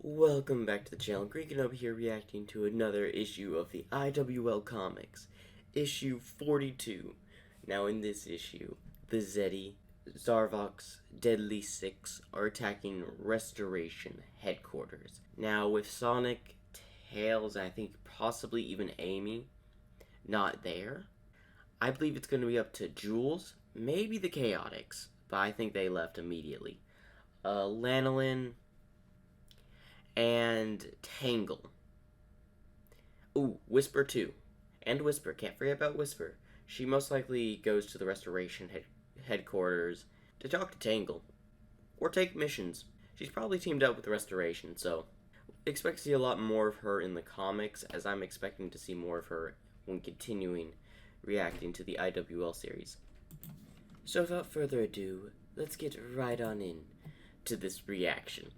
Welcome back to the channel. Greek over here reacting to another issue of the IWL Comics, issue 42. Now in this issue, the Zeti, Zarvox, Deadly Six are attacking Restoration headquarters. Now with Sonic, Tails, and I think possibly even Amy not there, I believe it's going to be up to Jules, maybe the Chaotix, but I think they left immediately. Lanolin, and Tangle. Ooh, Whisper too. And Whisper, can't forget about Whisper. She most likely goes to the Restoration headquarters to talk to Tangle. Or take missions. She's probably teamed up with the Restoration, so expect to see a lot more of her in the comics, as I'm expecting to see more of her when continuing reacting to the IWL series. So without further ado, let's get right on in to this reaction.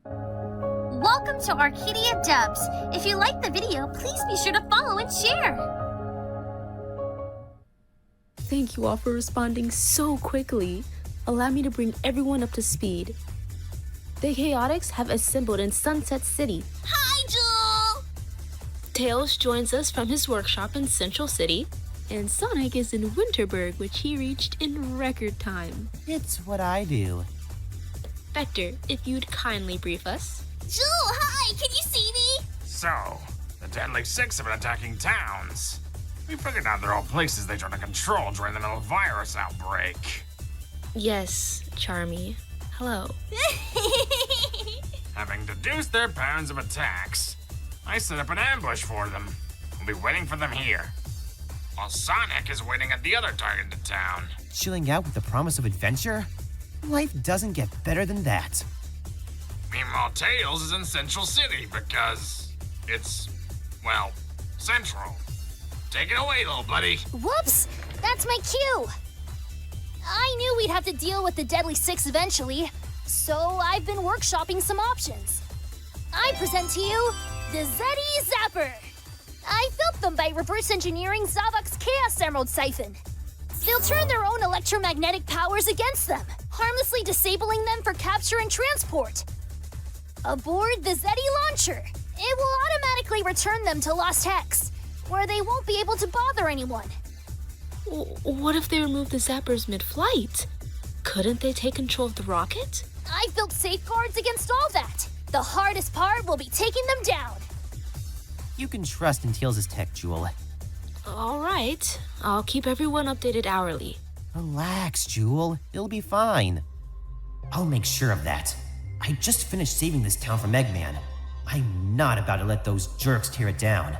Welcome to Arcadia Dubs. If you like the video, please be sure to follow and share. Thank you all for responding so quickly. Allow me to bring everyone up to speed. The Chaotix have assembled in Sunset City. Hi, Jewel! Tails joins us from his workshop in Central City. And Sonic is in Winterburg, which he reached in record time. It's what I do. Vector, if you'd kindly brief us. Jewel, hi! Can you see me? So, the Deadly Six have been attacking towns. We figured out they're all places they tried to control during the little virus outbreak. Yes, Charmy. Hello. Having deduced their patterns of attacks, I set up an ambush for them. We'll be waiting for them here. While Sonic is waiting at the other targeted town. Chilling out with the promise of adventure? Life doesn't get better than that. Meanwhile, Tails is in Central City because it's, well, central. Take it away, little buddy. Whoops! That's my cue! I knew we'd have to deal with the Deadly Six eventually, so I've been workshopping some options. I present to you the Zeti Zapper. I built them by reverse engineering Zavok's Chaos Emerald Siphon. They'll turn their own electromagnetic powers against them, harmlessly disabling them for capture and transport. Aboard the Zeti launcher, it will automatically return them to Lost Hex, where they won't be able to bother anyone. What if they remove the zappers mid-flight? Couldn't they take control of the rocket? I've built safeguards against all that. The hardest part will be taking them down. You can trust in Tails' tech, Jewel. All right. I'll keep everyone updated hourly. Relax, Jewel. It'll be fine. I'll make sure of that. I just finished saving this town from Eggman. I'm not about to let those jerks tear it down.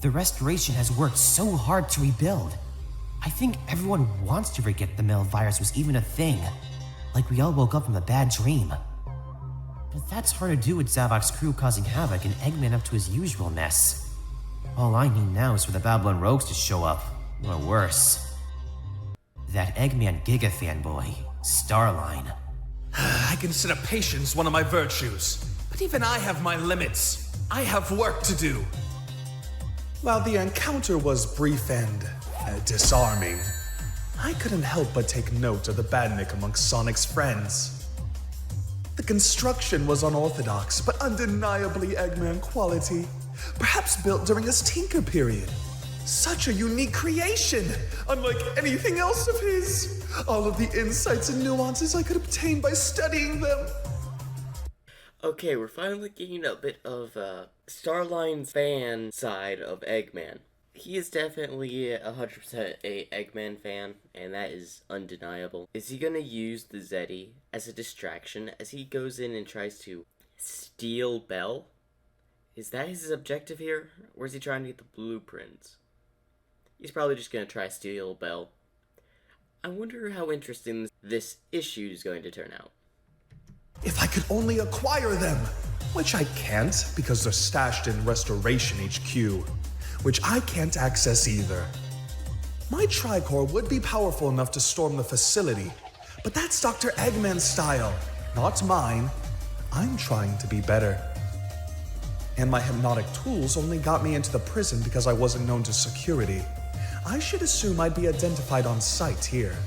The Restoration has worked so hard to rebuild. I think everyone wants to forget the metal virus was even a thing. Like we all woke up from a bad dream. But that's hard to do with Zavok's crew causing havoc and Eggman up to his usual mess. All I need now is for the Babylon Rogues to show up, or worse. That Eggman Giga fanboy, Starline. I consider patience one of my virtues, but even I have my limits. I have work to do. While the encounter was brief and disarming, I couldn't help but take note of the badnik amongst Sonic's friends. The construction was unorthodox, but undeniably Eggman quality. Perhaps built during his Tinker period. Such a unique creation, unlike anything else of his. All of the insights and nuances I could obtain by studying them. Okay, we're finally getting a bit of Starline's fan side of Eggman. He is definitely 100% a Eggman fan, and that is undeniable. Is he gonna use the Zeti as a distraction as he goes in and tries to steal Belle? Is that his objective here? Or is he trying to get the blueprints? He's probably just gonna try to steal Belle. I wonder how interesting this issue is going to turn out. If I could only acquire them, which I can't because they're stashed in Restoration HQ, which I can't access either. My Tricore would be powerful enough to storm the facility, but that's Dr. Eggman's style, not mine. I'm trying to be better. And my hypnotic tools only got me into the prison because I wasn't known to security. I should assume I'd be identified on sight here.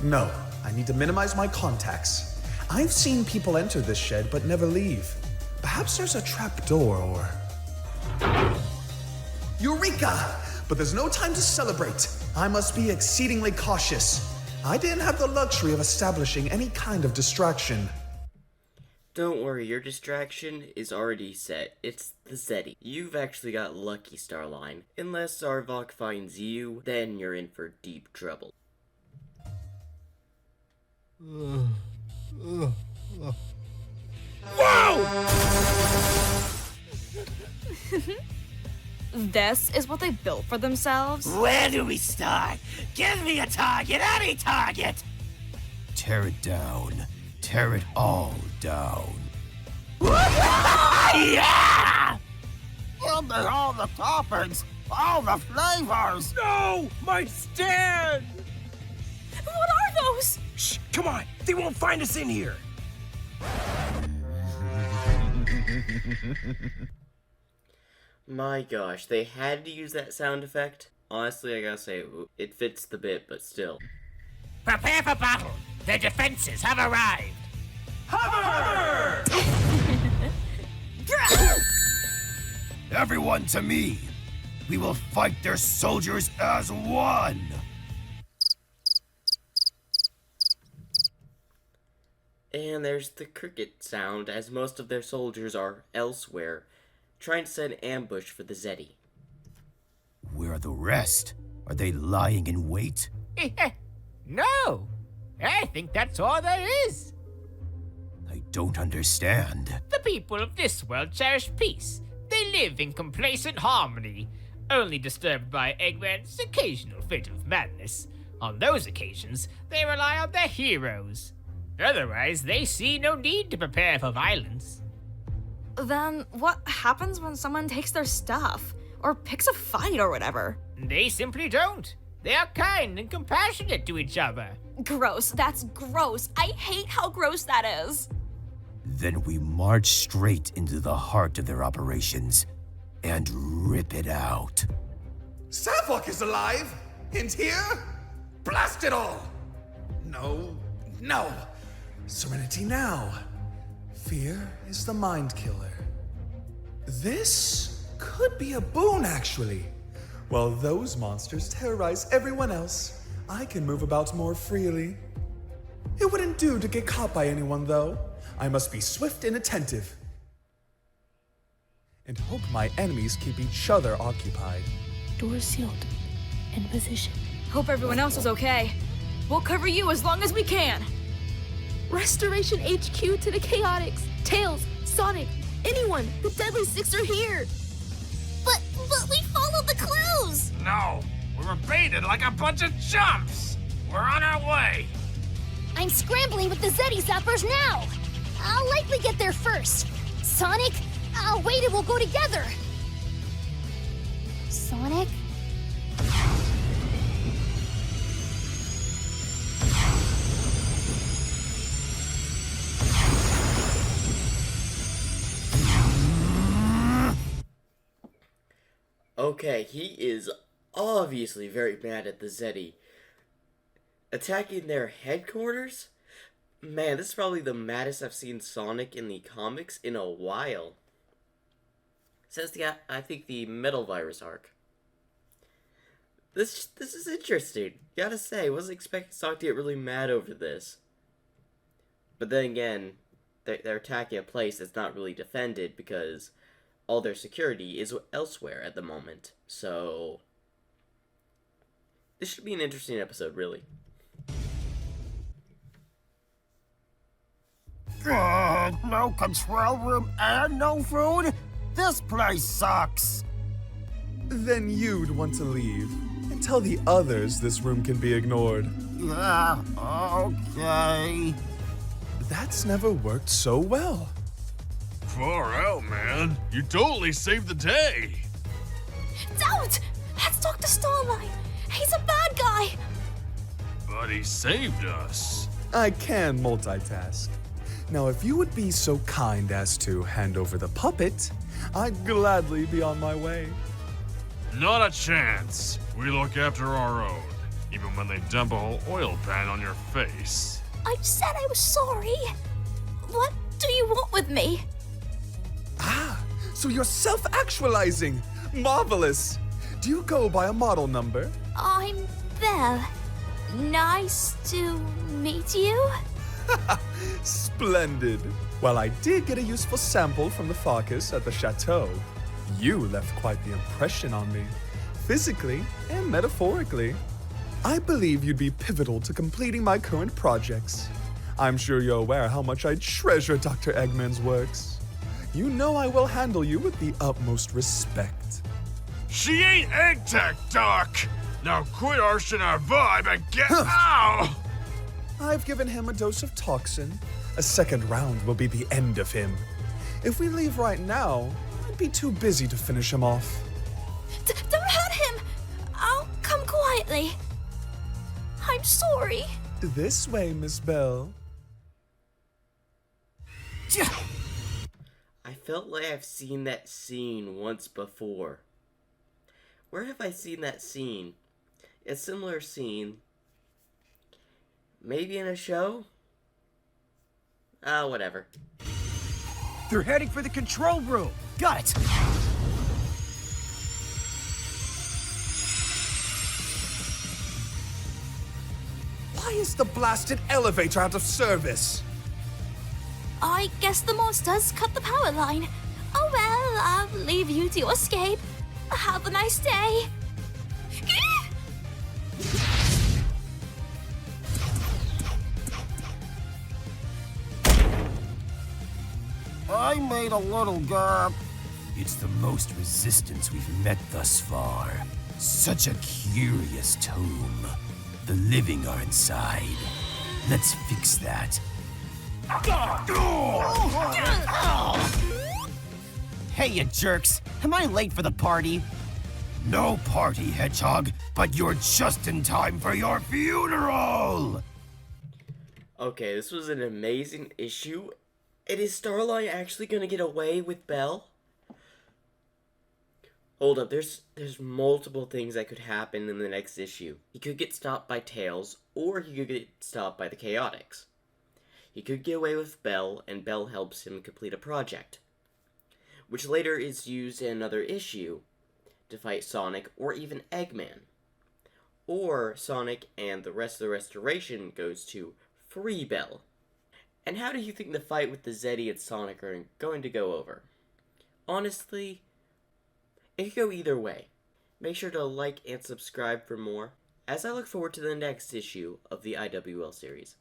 No, I need to minimize my contacts. I've seen people enter this shed but never leave. Perhaps there's a trapdoor or... Eureka! But there's no time to celebrate. I must be exceedingly cautious. I didn't have the luxury of establishing any kind of distraction. Don't worry, your distraction is already set. It's the Zeti. You've actually got lucky, Starline. Unless Zarvok finds you, then you're in for deep trouble. This is what they built for themselves? Where do we start? Give me a target, any target! Tear it down. Tear it all down. Yeah! Give me all the toppings, all the flavors! No! My stand! What are those? Shh, come on! They won't find us in here! My gosh, they had to use that sound effect? Honestly, I gotta say, it fits the bit, but still. Prepare for battle! The defenses have arrived! Hover! Everyone to me! We will fight their soldiers as one! And there's the cricket sound, as most of their soldiers are elsewhere, trying to set an ambush for the Zeti. Where are the rest? Are they lying in wait? No! I think that's all there is! I don't understand. The people of this world cherish peace. They live in complacent harmony, only disturbed by Eggman's occasional fit of madness. On those occasions, they rely on their heroes. Otherwise, they see no need to prepare for violence. Then what happens when someone takes their stuff? Or picks a fight or whatever? They simply don't. They are kind and compassionate to each other. Gross. That's gross. I hate how gross that is. Then we march straight into the heart of their operations and rip it out. Zavok is alive! And here? Blast it all! No. Serenity now. Fear is the mind killer. This could be a boon, actually. While those monsters terrorize everyone else, I can move about more freely. It wouldn't do to get caught by anyone, though. I must be swift and attentive. And hope my enemies keep each other occupied. Door sealed. In position. Hope everyone else is okay. We'll cover you as long as we can. Restoration HQ to the Chaotix. Tails, Sonic, anyone. The Deadly Six are here. But we followed the clues! No, we were baited like a bunch of chumps. We're on our way. I'm scrambling with the Zeti Zappers now! I'll likely get there first. Sonic, I'll wait and we'll go together. Sonic? Okay, he is obviously very mad at the Zeti. Attacking their headquarters? Man, this is probably the maddest I've seen Sonic in the comics in a while. Since I think the Metal Virus arc. This is interesting. Gotta say, wasn't expecting Sonic to get really mad over this. But then again, they're attacking a place that's not really defended because all their security is elsewhere at the moment. So this should be an interesting episode, really. No control room and no food? This place sucks. Then you'd want to leave and tell the others this room can be ignored. Yeah, okay. That's never worked so well. Far out, man. You totally saved the day. Don't! Let's talk to Starline. He's a bad guy. But he saved us. I can multitask. Now, if you would be so kind as to hand over the puppet, I'd gladly be on my way. Not a chance. We look after our own, even when they dump a whole oil pan on your face. I said I was sorry. What do you want with me? Ah, so you're self-actualizing. Marvelous. Do you go by a model number? I'm Belle. Nice to meet you. Splendid. Well, I did get a useful sample from the Farkas at the chateau. You left quite the impression on me, physically and metaphorically. I believe you'd be pivotal to completing my current projects. I'm sure you're aware how much I treasure Dr. Eggman's works. You know I will handle you with the utmost respect. She ain't Egg Tech, Doc! Now quit arching our vibe and get out! I've given him a dose of toxin. A second round will be the end of him. If we leave right now, I'd be too busy to finish him off. Don't hurt him! I'll come quietly. I'm sorry. This way, Miss Bell. I felt like I've seen that scene once before. Where have I seen that scene? A similar scene. Maybe in a show? Whatever. They're heading for the control room. Got it! Why is the blasted elevator out of service? I guess the monsters cut the power line. Oh well, I'll leave you to escape. Have a nice day. I made a little gap. It's the most resistance we've met thus far. Such a curious tomb. The living are inside. Let's fix that. Hey, you jerks! Am I late for the party? No party, Hedgehog, but you're just in time for your funeral! Okay, this was an amazing issue. And is Starlight actually gonna get away with Belle? Hold up, there's multiple things that could happen in the next issue. He could get stopped by Tails, or he could get stopped by the Chaotix. He could get away with Belle, and Belle helps him complete a project, which later is used in another issue to fight Sonic or even Eggman. Or Sonic and the rest of the Restoration goes to free Belle. And how do you think the fight with the Zeddy and Sonic are going to go over? Honestly, it could go either way. Make sure to like and subscribe for more, as I look forward to the next issue of the IWL series.